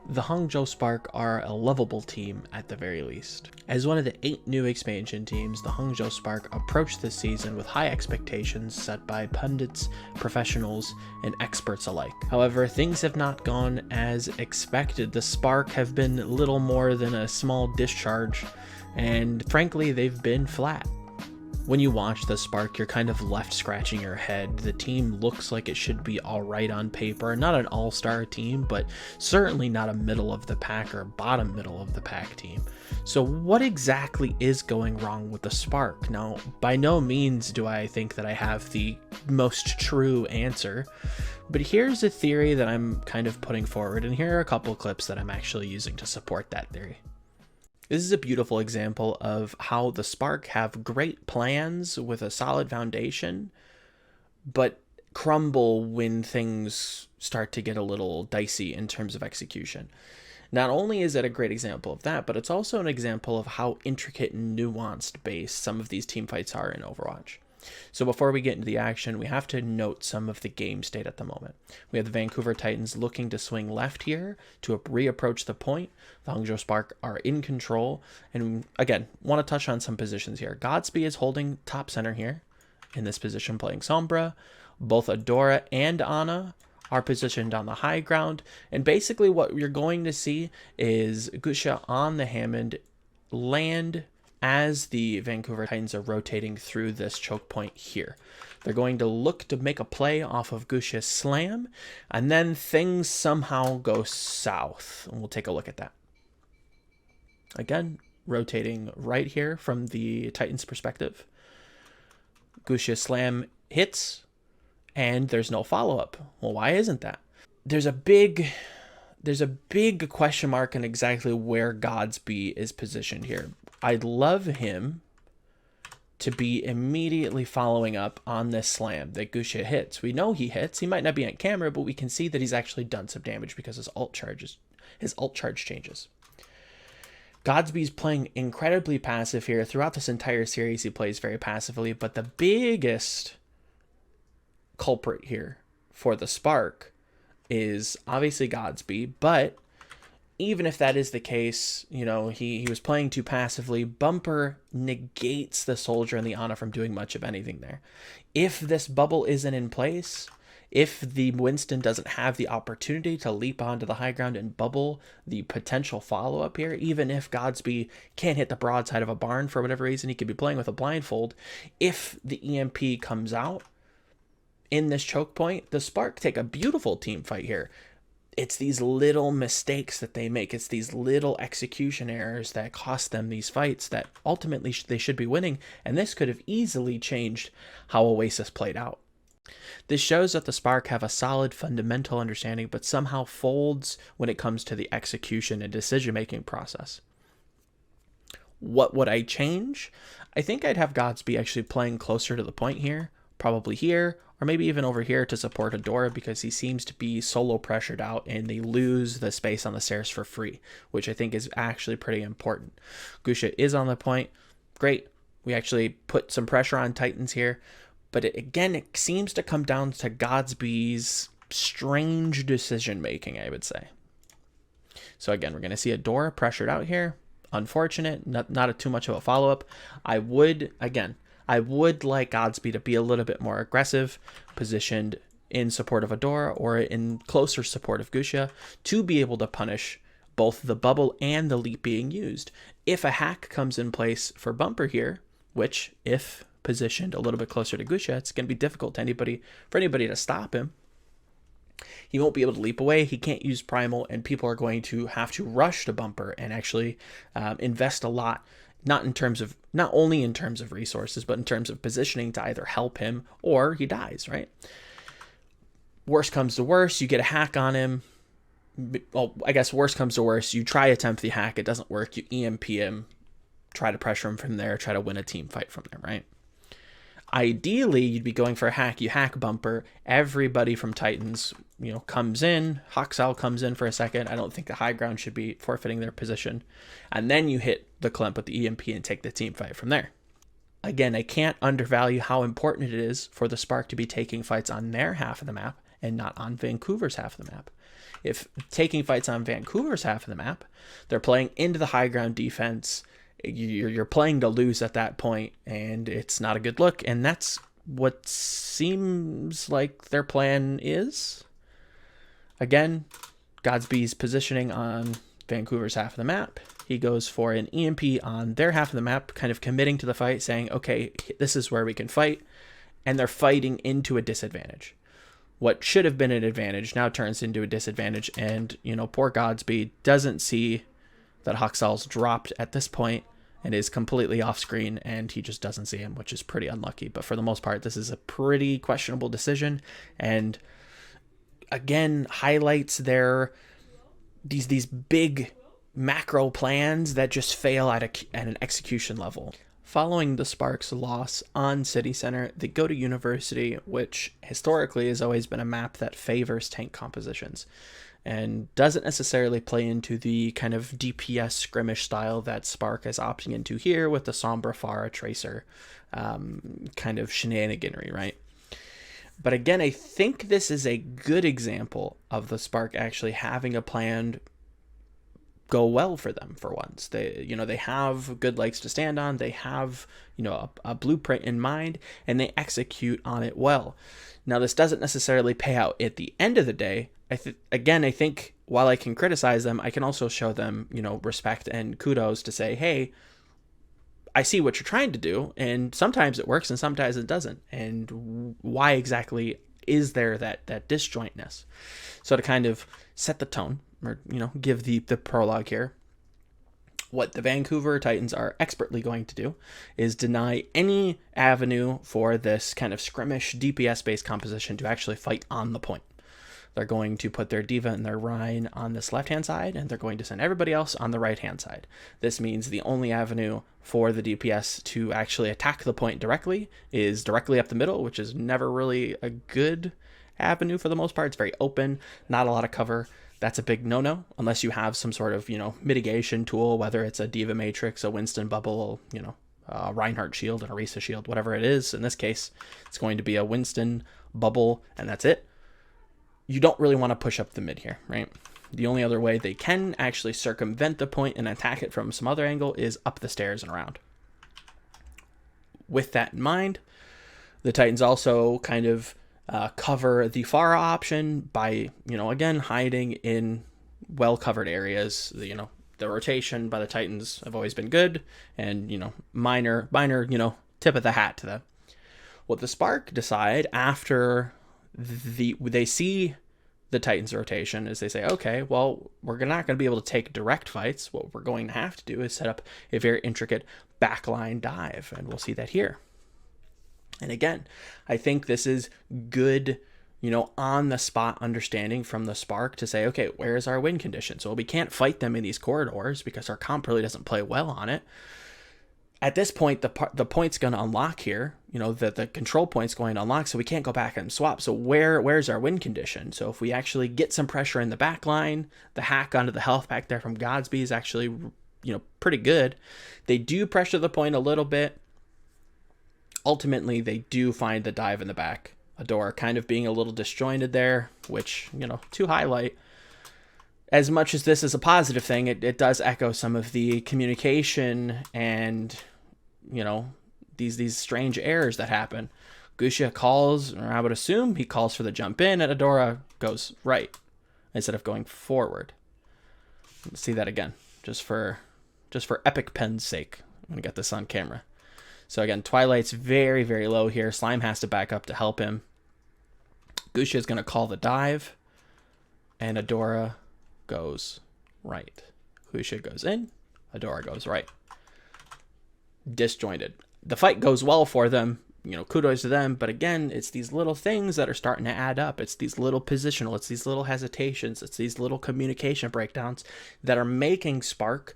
The Hangzhou Spark are a lovable team at the very least. As one of the 8 new expansion teams, the Hangzhou Spark approached this season with high expectations set by pundits, professionals, and experts alike. However, things have not gone as expected. The Spark have been little more than a small discharge, and frankly, they've been flat. When you watch the Spark, you're kind of left scratching your head. The team looks like it should be alright on paper. Not an all-star team, but certainly not a middle of the pack or bottom middle of the pack team. So what exactly is going wrong with the Spark? Now, by no means do I think that I have the most true answer, but here's a theory that I'm kind of putting forward, and here are a couple clips that I'm actually using to support that theory. This is a beautiful example of how the Spark have great plans with a solid foundation, but crumble when things start to get a little dicey in terms of execution. Not only is it a great example of that, but it's also an example of how intricate and nuanced based some of these team fights are in Overwatch. So before we get into the action, we have to note some of the game state at the moment. We have the Vancouver Titans looking to swing left here to reapproach the point. The Hangzhou Spark are in control. And again, want to touch on some positions here. Godspeed is holding top center here in this position playing Sombra. Both Adora and Ana are positioned on the high ground. And basically what you're going to see is Gusha on the Hammond land as the Vancouver Titans are rotating through this choke point here. They're going to look to make a play off of Gusha's slam, and then things somehow go south. And we'll take a look at that. Again, rotating right here from the Titans' perspective. Gusha's slam hits, and there's no follow-up. Well, why isn't that? There's a big question mark on exactly where Godspeed is positioned here. I'd love him to be immediately following up on this slam that Gusha hits. We know he hits. He might not be on camera, but we can see that he's actually done some damage because his ult charge changes. Godspeed's playing incredibly passive here. Throughout this entire series, he plays very passively, but the biggest culprit here for the Spark is obviously Godspeed, but even if that is the case, you know, he was playing too passively. Bumper negates the Soldier and the Ana from doing much of anything there. If this bubble isn't in place, if the Winston doesn't have the opportunity to leap onto the high ground and bubble the potential follow-up here, even if Godspeed can't hit the broadside of a barn for whatever reason, he could be playing with a blindfold. If the EMP comes out in this choke point, the Spark take a beautiful team fight here. It's these little mistakes that they make. It's these little execution errors that cost them these fights that ultimately they should be winning. And this could have easily changed how Oasis played out. This shows that the Spark have a solid fundamental understanding, but somehow folds when it comes to the execution and decision-making process. What would I change? I think I'd have Godspeed actually playing closer to the point here, probably here, or maybe even over here to support Adora, because he seems to be solo pressured out and they lose the space on the stairs for free, which I think is actually pretty important. Gusha is on the point. Great. We actually put some pressure on Titans here, but it seems to come down to Godspeed's strange decision making, I would say. So again, we're going to see Adora pressured out here. Unfortunate, not too much of a follow-up. I would like Godspeed to be a little bit more aggressive, positioned in support of Adora or in closer support of Gusha to be able to punish both the bubble and the leap being used. If a hack comes in place for Bumper here, which if positioned a little bit closer to Gusha, it's going to be difficult for anybody to stop him. He won't be able to leap away. He can't use Primal, and people are going to have to rush to Bumper and actually invest a lot. Not only in terms of resources, but in terms of positioning to either help him or he dies, right? Worst comes to worst, you get a hack on him. Well, I guess worst comes to worst, you try attempt the hack, it doesn't work, you EMP him, try to pressure him from there, try to win a team fight from there, right? Ideally, you'd be going for a hack. You hack Bumper. Everybody from Titans, comes in. Hoxal comes in for a second. I don't think the high ground should be forfeiting their position. And then you hit the Clemp with the EMP and take the team fight from there. Again, I can't undervalue how important it is for the Spark to be taking fights on their half of the map and not on Vancouver's half of the map. If taking fights on Vancouver's half of the map, they're playing into the high ground defense. You're playing to lose at that point, and it's not a good look. And that's what seems like their plan is. Again, Godsby's positioning on Vancouver's half of the map. He goes for an EMP on their half of the map, kind of committing to the fight, saying, okay, this is where we can fight. And they're fighting into a disadvantage. What should have been an advantage now turns into a disadvantage. And, poor Godsby doesn't see that Huxall's dropped at this point and is completely off screen, and he just doesn't see him, which is pretty unlucky. But for the most part, this is a pretty questionable decision. And again, highlights these big macro plans that just fail at an execution level. Following the Sparks' loss on City Center, they go to University, which historically has always been a map that favors tank compositions and doesn't necessarily play into the kind of DPS skirmish style that Spark is opting into here with the Sombra Pharah Tracer kind of shenaniganry, right? But again, I think this is a good example of the Spark actually having a plan go well for them for once. They have good legs to stand on. They have, a blueprint in mind, and they execute on it well. Now, this doesn't necessarily pay out at the end of the day. I think while I can criticize them, I can also show them, respect and kudos to say, hey, I see what you're trying to do, and sometimes it works and sometimes it doesn't. And why exactly is there that disjointness? So to kind of set the tone, or give the prologue here, what the Vancouver Titans are expertly going to do is deny any avenue for this kind of skirmish DPS based composition to actually fight on the point. They're going to put their Diva and their Rhine on this left-hand side, and they're going to send everybody else on the right-hand side. This means the only avenue for the DPS to actually attack the point directly is directly up the middle, which is never really a good avenue for the most part. It's very open, not a lot of cover. That's a big no-no, unless you have some sort of, mitigation tool, whether it's a Diva Matrix, a Winston Bubble, a Reinhardt Shield, an Orisa Shield, whatever it is. In this case, it's going to be a Winston Bubble, and that's it. You don't really want to push up the mid here, right? The only other way they can actually circumvent the point and attack it from some other angle is up the stairs and around. With that in mind, the Titans also kind of cover the Pharah option by, again, hiding in well-covered areas. The rotation by the Titans have always been good, and, minor, tip of the hat to them. What the Spark decide after they see the Titans rotation is they say, okay, well, we're not going to be able to take direct fights. What we're going to have to do is set up a very intricate backline dive, and we'll see that here. And again, I think this is good, on the spot understanding from the Spark to say, okay, where's our win condition? So we can't fight them in these corridors because our comp really doesn't play well on it. At this point, the point's going to unlock here, the control point's going to unlock, so we can't go back and swap. So where's our win condition? So if we actually get some pressure in the back line, the hack onto the health pack there from Godsby is actually, pretty good. They do pressure the point a little bit. Ultimately, they do find the dive in the back. Adora kind of being a little disjointed there, which, to highlight, as much as this is a positive thing, it does echo some of the communication and, these strange errors that happen. Gushia calls, or I would assume he calls for the jump in, and Adora goes right instead of going forward. Let's see that again, just for epic pen's sake. I'm going to get this on camera. So again, Twilight's very, very low here. Slime has to back up to help him. Gushia is going to call the dive, and Adora goes right. Gushia goes in, Adora goes right. Disjointed. The fight goes well for them, kudos to them, but again, it's these little things that are starting to add up. It's these little positional, it's these little hesitations, it's these little communication breakdowns that are making Spark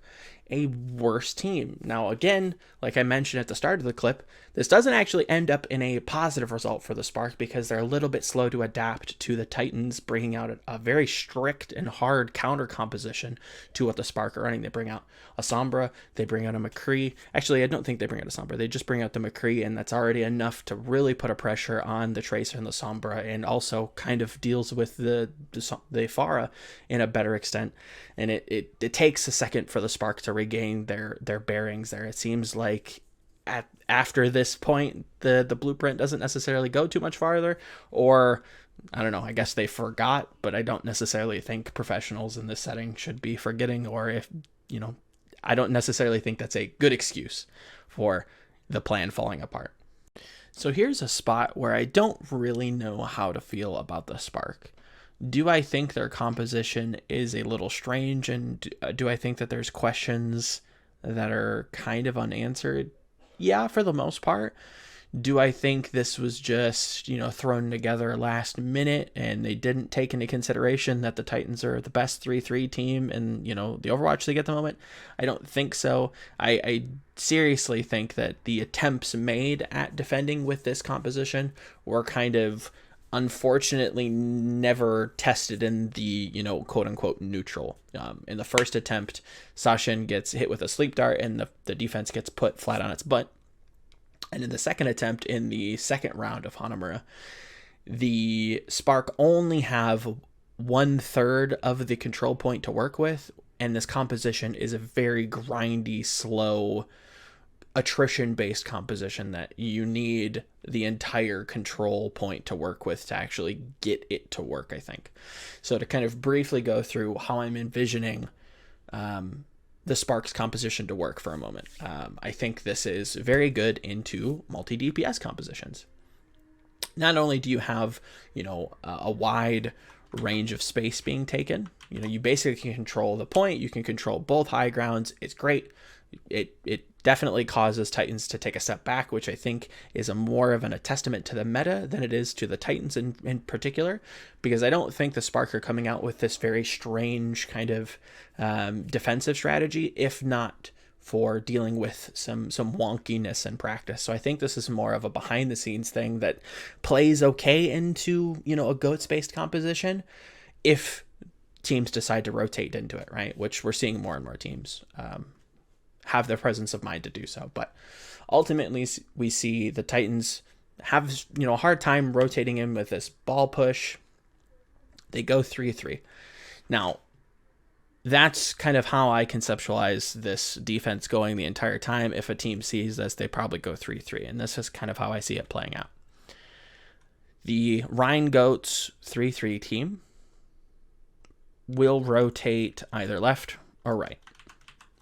a worse team. Now, again, like I mentioned at the start of the clip, this doesn't actually end up in a positive result for the Spark because they're a little bit slow to adapt to the Titans, bringing out a very strict and hard counter composition to what the Spark are running. They bring out a Sombra, they bring out a McCree. Actually, I don't think they bring out a Sombra. They just bring out the McCree, and that's already enough to really put a pressure on the Tracer and the Sombra, and also kind of deals with the Pharah in a better extent. And it takes a second for the Spark to regain their bearings there. It seems like after this point, the blueprint doesn't necessarily go too much farther, or I don't know, I guess they forgot, but I don't necessarily think professionals in this setting should be forgetting, or if, I don't necessarily think that's a good excuse for the plan falling apart. So here's a spot where I don't really know how to feel about the Spark. Do I think their composition is a little strange, and do I think that there's questions that are kind of unanswered? Yeah, for the most part. Do I think this was just, thrown together last minute and they didn't take into consideration that the Titans are the best 3-3 team and, the Overwatch League at the moment? I don't think so. I seriously think that the attempts made at defending with this composition were kind of unfortunately never tested in the, quote unquote neutral. In the first attempt, Sashin gets hit with a sleep dart and the defense gets put flat on its butt. And in the second attempt, in the second round of Hanamura, the Spark only have 1/3 of the control point to work with, and this composition is a very grindy, slow, attrition-based composition that you need the entire control point to work with to actually get it to work, I think. So to kind of briefly go through how I'm envisioning the Spark's composition to work for a moment. I think this is very good into multi-DPS compositions. Not only do you have, a wide range of space being taken, you basically can control the point, you can control both high grounds. It's great. It definitely causes Titans to take a step back, which I think is more of a testament to the meta than it is to the Titans in particular, because I don't think the Spark are coming out with this very strange kind of defensive strategy, if not for dealing with some wonkiness in practice. So I think this is more of a behind the scenes thing that plays okay into, a GOATS-based composition if teams decide to rotate into it, right? Which we're seeing more and more teams have the presence of mind to do so. But ultimately, we see the Titans have, a hard time rotating in with this ball push. They go 3-3. Now, that's kind of how I conceptualize this defense going the entire time. If a team sees this, they probably go 3-3. And this is kind of how I see it playing out. The Rhine Goats 3-3 team will rotate either left or right.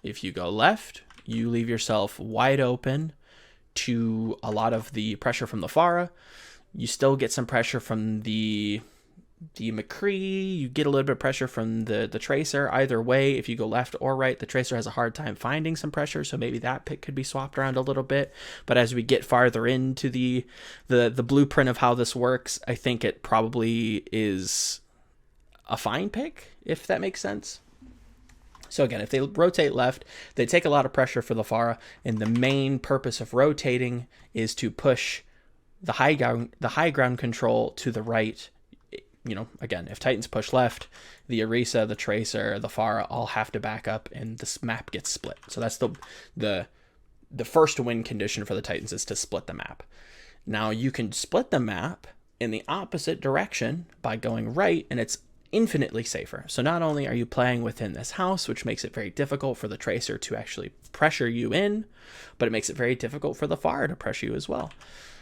If you go left, you leave yourself wide open to a lot of the pressure from the Pharah. You still get some pressure from the McCree. You get a little bit of pressure from the Tracer. Either way, if you go left or right, the Tracer has a hard time finding some pressure, so maybe that pick could be swapped around a little bit. But as we get farther into the blueprint of how this works, I think it probably is a fine pick, if that makes sense. So again, if they rotate left, they take a lot of pressure for the Pharah, and the main purpose of rotating is to push the high ground control to the right. Again, if Titans push left, the Orisa, the Tracer, the Pharah all have to back up, and this map gets split. So that's the first win condition for the Titans, is to split the map. Now you can split the map in the opposite direction by going right, and it's infinitely safer. So not only are you playing within this house, which makes it very difficult for the Tracer to actually pressure you in, but it makes it very difficult for the Pharah to pressure you as well.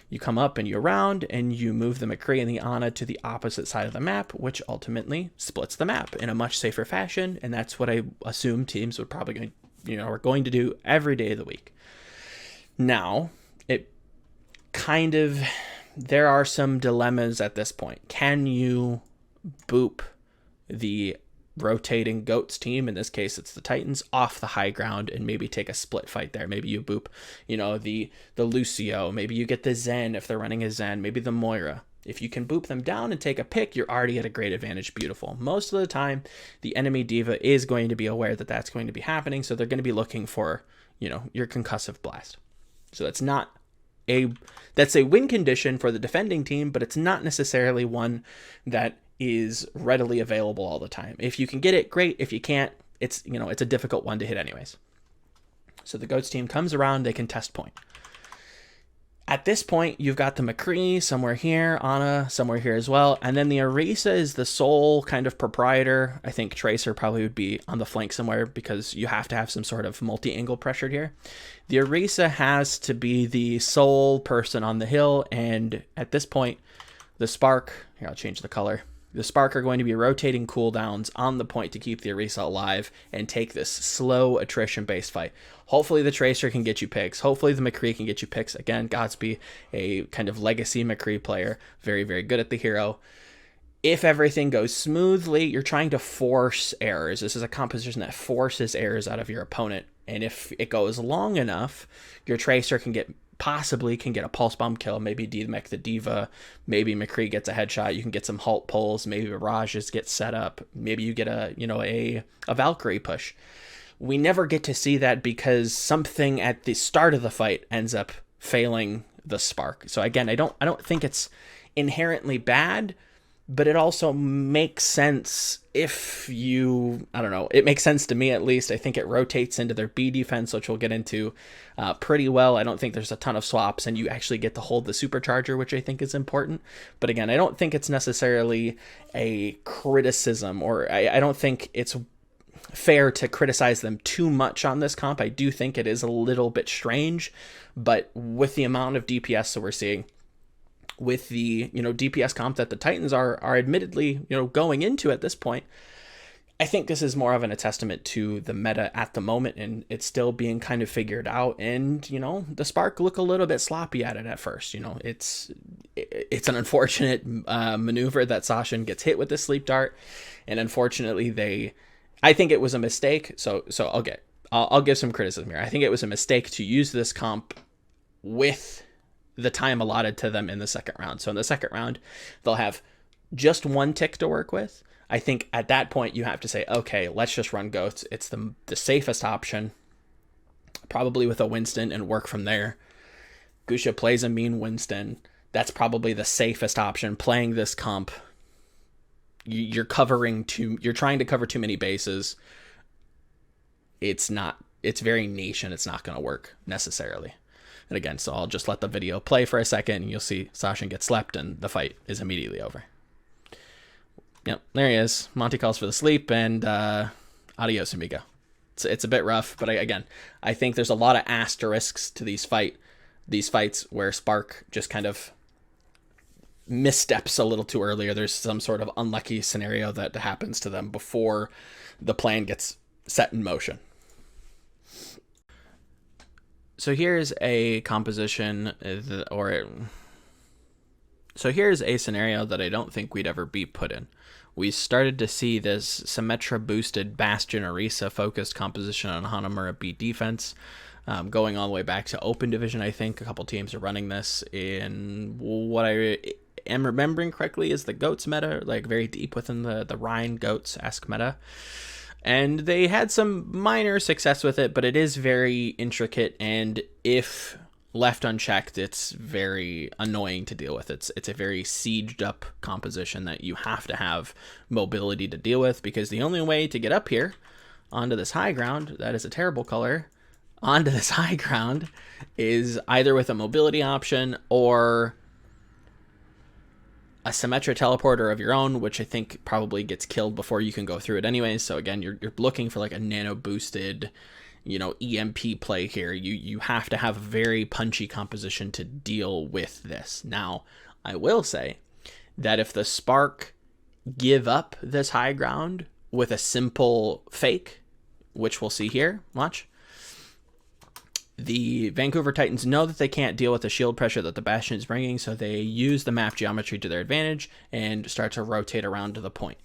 You come up and you round, and you move the McCree and the Ana to the opposite side of the map, which ultimately splits the map in a much safer fashion, and that's what I assume teams would probably are going to do every day of the week. Now, there are some dilemmas at this point. Can you boop the rotating Goats team, in this case it's the Titans, off the high ground and maybe take a split fight there? Maybe you boop, the Lucio, maybe you get the Zen if they're running a Zen, maybe the Moira. If you can boop them down and take a pick, you're already at a great advantage. Beautiful. Most of the time, the enemy diva is going to be aware that that's going to be happening, so they're going to be looking for, your concussive blast. So that's a win condition for the defending team, but it's not necessarily one that is readily available all the time. If you can get it, great. If you can't, it's a difficult one to hit anyways. So the Goats team comes around, they can test point. At this point, you've got the McCree somewhere here, Anna somewhere here as well, and then the Orisa is the sole kind of proprietor. I think Tracer probably would be on the flank somewhere because you have to have some sort of multi-angle pressured here. The Orisa has to be the sole person on the hill, and at this point, the Spark, here I'll change the color, the Spark are going to be rotating cooldowns on the point to keep the Orisa alive and take this slow attrition-based fight. Hopefully the Tracer can get you picks. Hopefully the McCree can get you picks. Again, Godsby, a kind of legacy McCree player, very, very good at the hero. If everything goes smoothly, you're trying to force errors. This is a composition that forces errors out of your opponent. And if it goes long enough, your Tracer possibly can get a pulse bomb kill, maybe DMEC the Diva, maybe McCree gets a headshot, you can get some halt pulls, maybe Mirages get set up, maybe you get a Valkyrie push. We never get to see that because something at the start of the fight ends up failing the Spark. So again, I don't think it's inherently bad, but it also makes sense it makes sense to me at least. I think it rotates into their B defense, which we'll get into pretty well. I don't think there's a ton of swaps, and you actually get to hold the supercharger, which I think is important. But again, I don't think it's necessarily a criticism, or I don't think it's fair to criticize them too much on this comp. I do think it is a little bit strange, but with the amount of DPS that we're seeing, with the DPS comp that the Titans are admittedly going into at this point, I think this is more of a testament to the meta at the moment, and it's still being kind of figured out. And the Spark look a little bit sloppy at it at first. It's an unfortunate maneuver that Sashin gets hit with the sleep dart, and unfortunately I think it was a mistake. So I'll give some criticism here. I think it was a mistake to use this comp with the time allotted to them in the second round. So in the second round, they'll have just one tick to work with. I think at that point you have to say, okay, let's just run Goats. It's the safest option, probably with a Winston, and work from there. Gusha plays a mean Winston. That's probably the safest option. Playing this comp, you're trying to cover too many bases. It's very niche, and it's not going to work necessarily. And again, so I'll just let the video play for a second, and you'll see Sashin get slept, and the fight is immediately over. Yep, there he is. Monty calls for the sleep, and adios, amigo. It's a bit rough, but I think there's a lot of asterisks to these fights where Spark just kind of missteps a little too early, or there's some sort of unlucky scenario that happens to them before the plan gets set in motion. So here's a composition, so here's a scenario that I don't think we'd ever be put in. We started to see this Symmetra boosted Bastion Orisa focused composition on Hanamura B defense, going all the way back to Open Division. I think a couple teams are running this in what I am remembering correctly is the Goats meta, like very deep within the Rhine Goats-esque meta. And they had some minor success with it, but it is very intricate, and if left unchecked, it's very annoying to deal with. It's a very sieged up composition that you have to have mobility to deal with, because the only way to get up here onto this high ground, that is a terrible color, onto this high ground, is either with a mobility option or a Symmetra teleporter of your own, which I think probably gets killed before you can go through it anyways. So again, you're looking for like a nano boosted, EMP play here. You have to have a very punchy composition to deal with this. Now, I will say that if the Spark give up this high ground with a simple fake, which we'll see here, watch, the Vancouver Titans know that they can't deal with the shield pressure that the Bastion is bringing, so they use the map geometry to their advantage and start to rotate around to the point.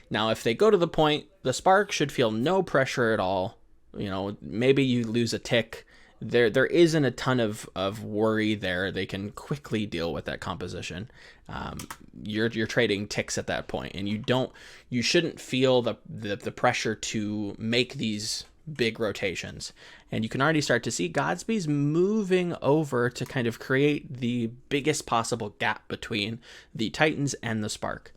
Now, if they go to the point, the Spark should feel no pressure at all. Maybe you lose a tick there isn't a ton of worry there. They can quickly deal with that composition. You're trading ticks at that point, and you shouldn't feel the pressure to make these big rotations. And you can already start to see Godsby's moving over to kind of create the biggest possible gap between the Titans and the Spark.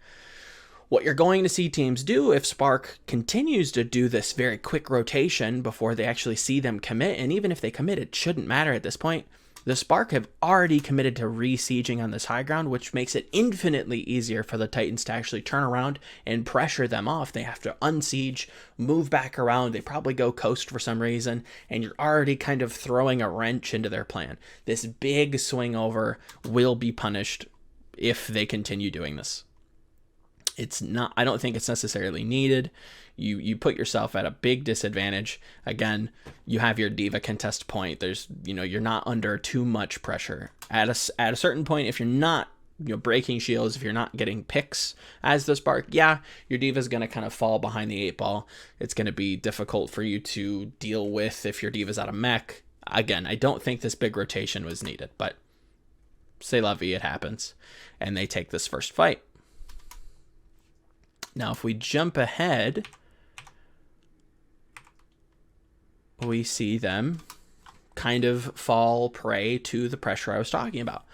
What you're going to see teams do if Spark continues to do this very quick rotation before they actually see them commit, and even if they commit, it shouldn't matter at this point. The Spark have already committed to re-sieging on this high ground, which makes it infinitely easier for the Titans to actually turn around and pressure them off. They have to unsiege, move back around, they probably go coast for some reason, and you're already kind of throwing a wrench into their plan. This big swing over will be punished if they continue doing this. I don't think it's necessarily needed. You put yourself at a big disadvantage. Again, you have your diva contest point. You're not under too much pressure. At a certain point, if you're not breaking shields, if you're not getting picks as the Spark, your diva's going to kind of fall behind the 8-ball. It's going to be difficult for you to deal with if your diva's out of mech. Again, I don't think this big rotation was needed, but c'est la vie, it happens. And they take this first fight. Now, if we jump ahead, we see them kind of fall prey to the pressure I was talking about.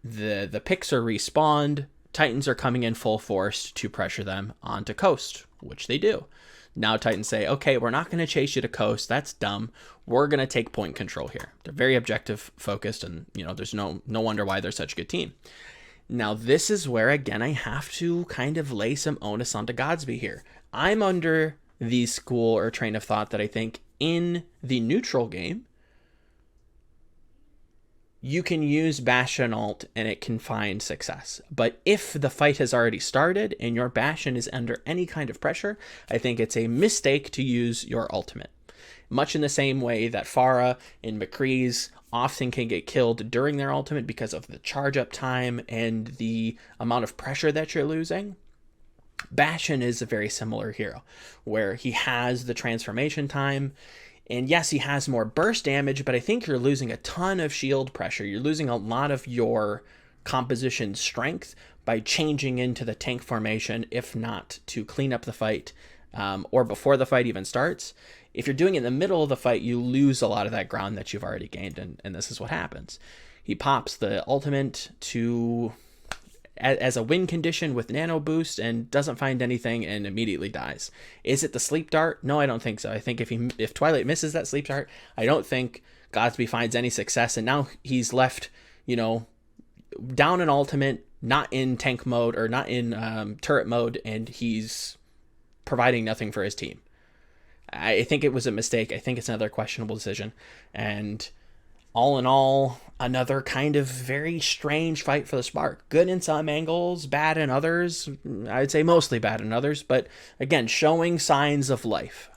The picks are respawned. Titans are coming in full force to pressure them onto coast, which they do. Now Titans say, okay, we're not going to chase you to coast. That's dumb. We're going to take point control here. They're very objective focused, and there's no wonder why they're such a good team. Now, this is where, again, I have to kind of lay some onus onto Godsby here. I'm under the school or train of thought that I think in the neutral game, you can use Bastion ult and it can find success. But if the fight has already started and your Bastion is under any kind of pressure, I think it's a mistake to use your ultimate. Much in the same way that Pharah and McCree's often can get killed during their ultimate because of the charge up time and the amount of pressure that you're losing. Bastion is a very similar hero where he has the transformation time, and yes, he has more burst damage, but I think you're losing a ton of shield pressure. You're losing a lot of your composition strength by changing into the tank formation, if not to clean up the fight or before the fight even starts. If you're doing it in the middle of the fight, you lose a lot of that ground that you've already gained, and this is what happens. He pops the ultimate as a win condition with nano boost and doesn't find anything and immediately dies. Is it the sleep dart? No, I don't think so. I think if Twilight misses that sleep dart, I don't think Godsby finds any success, and now he's left, down an ultimate, not in tank mode or not in turret mode, and he's providing nothing for his team. I think it was a mistake. I think it's another questionable decision. And all in all, another kind of very strange fight for the Spark. Good in some angles, bad in others. I'd say mostly bad in others, but again, showing signs of life.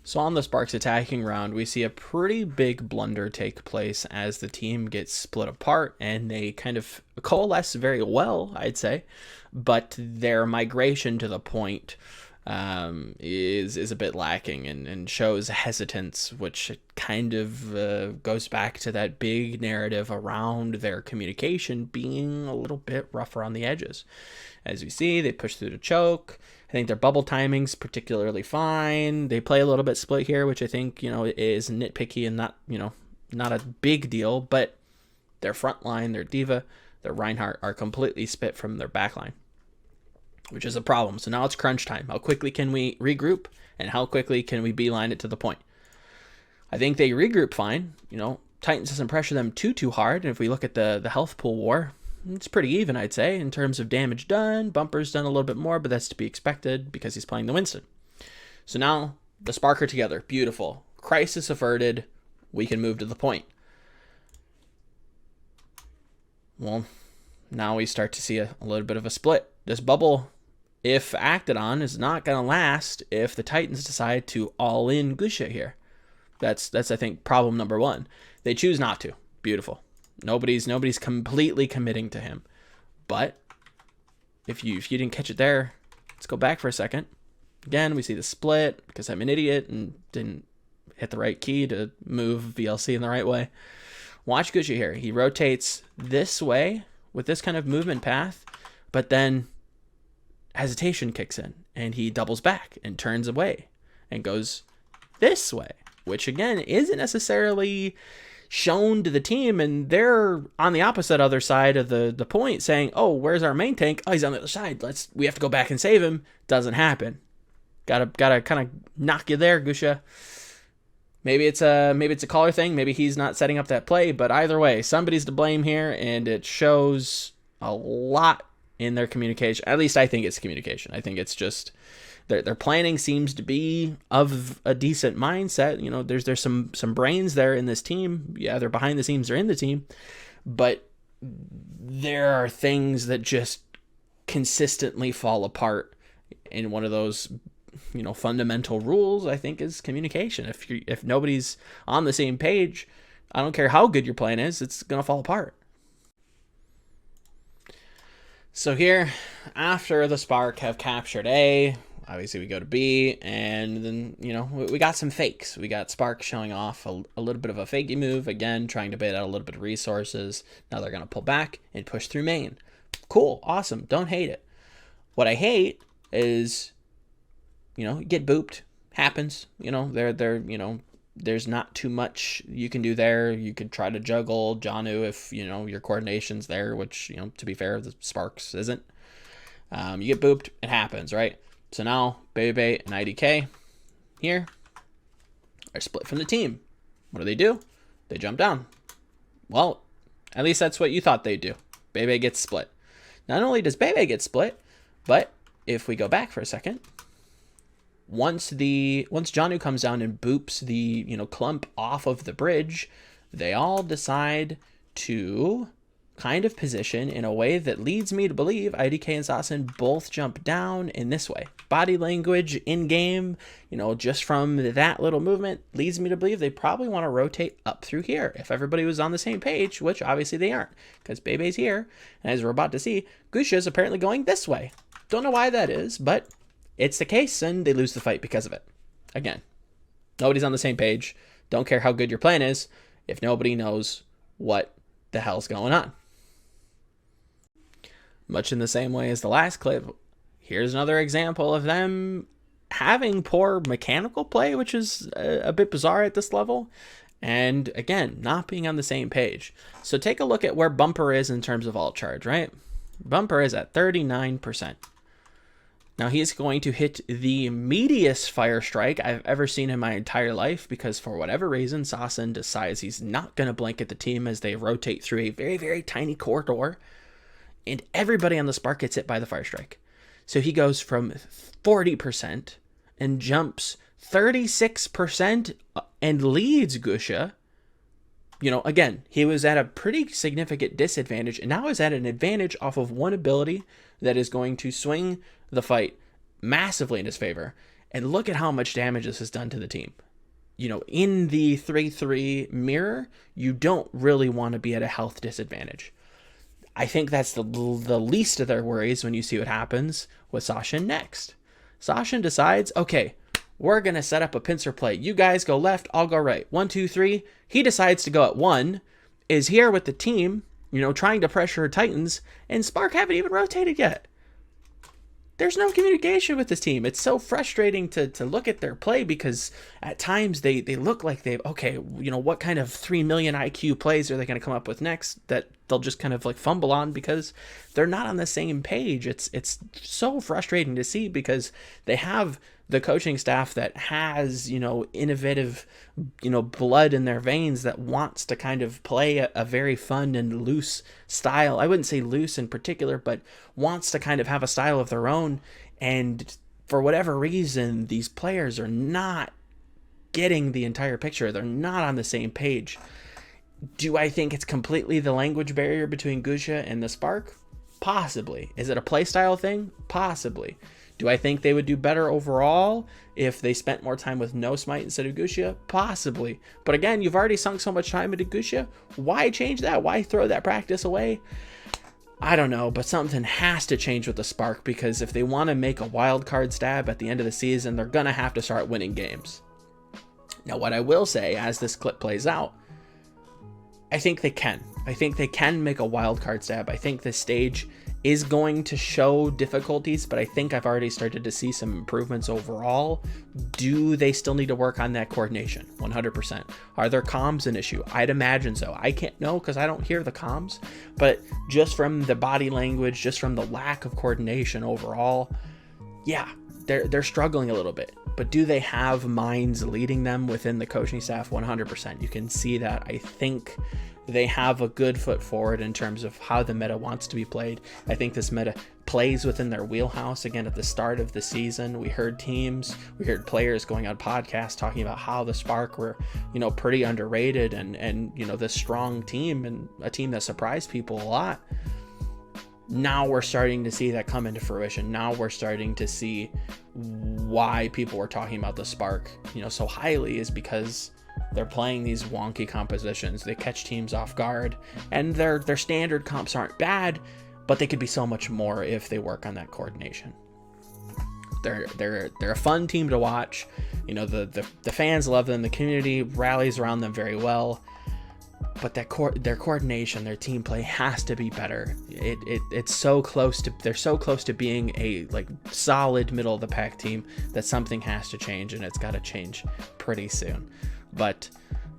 So on the Spark's attacking round, we see a pretty big blunder take place as the team gets split apart, and they kind of coalesce very well, I'd say, but their migration to the point is a bit lacking and shows hesitance, which kind of goes back to that big narrative around their communication being a little bit rougher on the edges. As you see, they push through the choke. I think their bubble timing's particularly fine. They play a little bit split here, which I think, is nitpicky and not a big deal, but their front line, their Diva, their Reinhardt are completely split from their back line, which is a problem. So now it's crunch time. How quickly can we regroup, and how quickly can we beeline it to the point? I think they regroup fine. Titans doesn't pressure them too hard. And if we look at the health pool war, it's pretty even, I'd say, in terms of damage done. Bumper's done a little bit more, but that's to be expected because he's playing the Winston. So now the Spark are together. Beautiful. Crisis averted. We can move to the point. Well, now we start to see a little bit of a split. This bubble, if acted on, is not going to last if the Titans decide to all-in Gusha here. That's I think, problem number one. They choose not to. Beautiful. Nobody's completely committing to him. But if you didn't catch it there, let's go back for a second. Again, we see the split because I'm an idiot and didn't hit the right key to move VLC in the right way. Watch Gucci here. He rotates this way with this kind of movement path, but then hesitation kicks in and he doubles back and turns away and goes this way, which again isn't necessarily shown to the team, and they're on the opposite other side of the point saying, oh, where's our main tank? Oh, he's on the other side. We have to go back and save him. Doesn't happen. Gotta kind of knock you there, Gusha. Maybe it's a caller thing. Maybe he's not setting up that play, but either way, somebody's to blame here, and it shows a lot in their communication. At least I think it's communication. I think it's just their planning seems to be of a decent mindset. You know, there's some brains there in this team. Yeah, they're behind the scenes, they're in the team, but there are things that just consistently fall apart. And one of those, you know, fundamental rules, I think, is communication. If nobody's on the same page, I don't care how good your plan is, it's gonna fall apart. So here, after the Spark have captured A, obviously we go to B, and then, you know, we got some fakes. We got Spark showing off a little bit of a fakey move, again, trying to bait out a little bit of resources. Now they're going to pull back and push through main. Cool, awesome, don't hate it. What I hate is, you know, get booped, happens. You know, you know, there's not too much you can do there. You could try to juggle Janu if, you know, your coordination's there, which, you know, to be fair, the Sparks isn't. You get booped, it happens, right? So now Bebe and IDK here are split from the team. What do? They jump down. Well, at least that's what you thought they'd do. Bebe gets split. Not only does Bebe get split, but if we go back for a second, once Janu comes down and boops the, you know, clump off of the bridge, they all decide to kind of position in a way that leads me to believe IDK and Sasin both jump down in this way. Body language in game, you know, just from that little movement leads me to believe they probably want to rotate up through here. If everybody was on the same page, which obviously they aren't, because Bebe's here, and as we're about to see, Gusha is apparently going this way. Don't know why that is, but it's the case, and they lose the fight because of it. Again, nobody's on the same page. Don't care how good your plan is if nobody knows what the hell's going on. Much in the same way as the last clip, here's another example of them having poor mechanical play, which is a bit bizarre at this level. And again, not being on the same page. So take a look at where Bumper is in terms of alt charge, right? Bumper is at 39%. Now he's going to hit the meatiest fire strike I've ever seen in my entire life, because for whatever reason, Sasin decides he's not going to blanket the team as they rotate through a very, very tiny corridor. And everybody on the Spark gets hit by the fire strike. So he goes from 40% and jumps 36% and leads Gusha. You know, again, he was at a pretty significant disadvantage, and now is at an advantage off of one ability that is going to swing the fight massively in his favor. And look at how much damage this has done to the team. You know, in the 3-3 mirror, you don't really want to be at a health disadvantage. I think that's the least of their worries when you see what happens with Sashin next. Sashin decides, okay, we're going to set up a pincer play. You guys go left, I'll go right. 1, 2, 3. He decides to go at 1, is here with the team, you know, trying to pressure Titans, and Spark haven't even rotated yet. There's no communication with this team. It's so frustrating to look at their play, because at times they look like okay, you know, what kind of 3 million IQ plays are they going to come up with next that they'll just kind of like fumble on because they're not on the same page. It's so frustrating to see, because they have the coaching staff that has, you know, innovative, you know, blood in their veins that wants to kind of play a very fun and loose style. I wouldn't say loose in particular, but wants to kind of have a style of their own. And for whatever reason, these players are not getting the entire picture. They're not on the same page. Do I think it's completely the language barrier between Gusha and the Spark? Possibly. Is it a playstyle thing? Possibly. Do I think they would do better overall if they spent more time with no smite instead of Gusha? Possibly. But again, you've already sunk so much time into Gusha. Why change that? Why throw that practice away? I don't know, but something has to change with the Spark, because if they want to make a wild card stab at the end of the season, they're going to have to start winning games. Now, what I will say as this clip plays out, I think they can. I think they can make a wild card stab. I think this stage is going to show difficulties, but I think I've already started to see some improvements overall. Do they still need to work on that coordination? 100%. Are their comms an issue? I'd imagine so. I can't know because I don't hear the comms, but just from the body language, just from the lack of coordination overall, yeah, they're struggling a little bit. But do they have minds leading them within the coaching staff? 100%. You can see that. I think they have a good foot forward in terms of how the meta wants to be played. I think this meta plays within their wheelhouse. Again, at the start of the season, we heard players going on podcasts talking about how the Spark were, pretty underrated and this strong team and a team that surprised people a lot. Now we're starting to see that come into fruition. Now we're starting to see why people were talking about the Spark, so highly, is because they're playing these wonky compositions. They catch teams off guard, and their standard comps aren't bad, but they could be so much more if they work on that coordination. They're a fun team to watch. The fans love them. The community rallies around them very well. But their coordination, their team play has to be better. It's so close to, they're so close to being a solid middle of the pack team that something has to change, and it's got to change pretty soon. But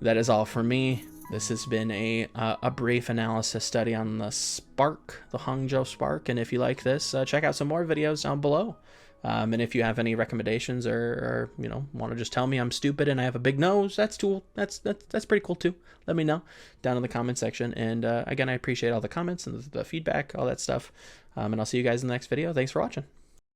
that is all for me. This has been a brief analysis study on the Spark, the Hangzhou Spark. And if you like this, check out some more videos down below. And if you have any recommendations or want to just tell me I'm stupid and I have a big nose, that's cool. That's pretty cool too. Let me know down in the comment section. And again, I appreciate all the comments and the feedback, all that stuff. And I'll see you guys in the next video. Thanks for watching.